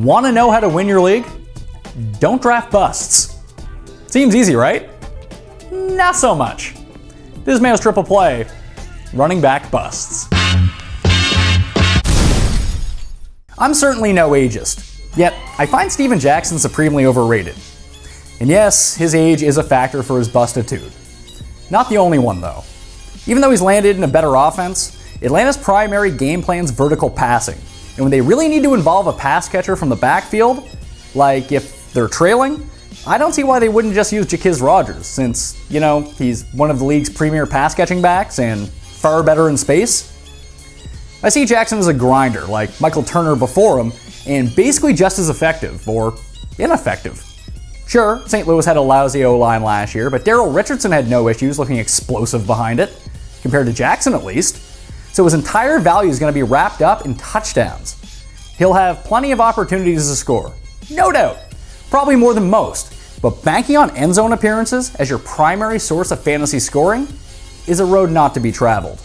Want to know how to win your league? Don't draft busts. Seems easy, right? Not so much. This is Mayo's Triple Play, running back busts. I'm certainly no ageist, yet I find Steven Jackson supremely overrated. And yes, his age is a factor for his bustitude. Not the only one though. Even though he's landed in a better offense, Atlanta's primary game plan's vertical passing. And when they really need to involve a pass catcher from the backfield, like if they're trailing, I don't see why they wouldn't just use Jacquizz Rodgers, since, he's one of the league's premier pass catching backs and far better in space. I see Jackson as a grinder, like Michael Turner before him, and basically just as effective, or ineffective. Sure, St. Louis had a lousy O-line last year, but Daryl Richardson had no issues looking explosive behind it, compared to Jackson at least. So his entire value is going to be wrapped up in touchdowns. He'll have plenty of opportunities to score, no doubt, probably more than most, but banking on end zone appearances as your primary source of fantasy scoring is a road not to be traveled.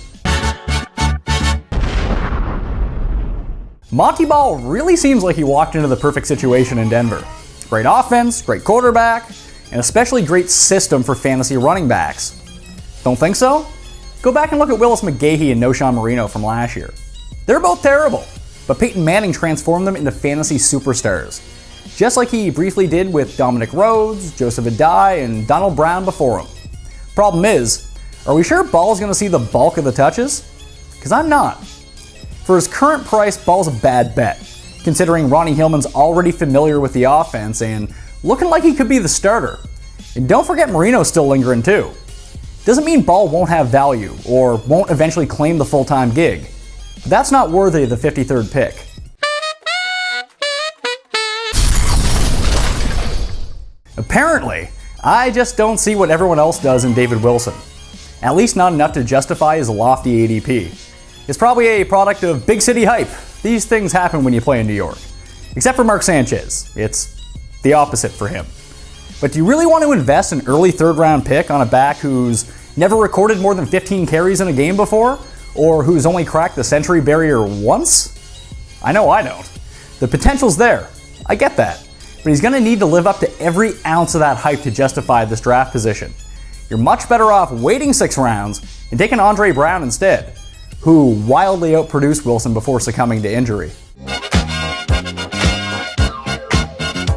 Monty Ball really seems like he walked into the perfect situation in Denver. Great offense, great quarterback, and especially great system for fantasy running backs. Don't think so? Go back and look at Willis McGahee and Noshawn Marino from last year. They're both terrible, but Peyton Manning transformed them into fantasy superstars, just like he briefly did with Dominic Rhodes, Joseph Adai, and Donald Brown before him. Problem is, are we sure Ball's going to see the bulk of the touches? Because I'm not. For his current price, Ball's a bad bet, considering Ronnie Hillman's already familiar with the offense and looking like he could be the starter. And don't forget Marino's still lingering too. Doesn't mean Ball won't have value or won't eventually claim the full-time gig. But that's not worthy of the 53rd pick. Apparently, I just don't see what everyone else does in David Wilson. At least not enough to justify his lofty ADP. It's probably a product of big city hype. These things happen when you play in New York. Except for Mark Sanchez. It's the opposite for him. But do you really want to invest an early third-round pick on a back who's never recorded more than 15 carries in a game before? Or who's only cracked the century barrier once? I know I don't. The potential's there. I get that. But he's going to need to live up to every ounce of that hype to justify this draft position. You're much better off waiting 6 rounds and taking Andre Brown instead, who wildly outproduced Wilson before succumbing to injury.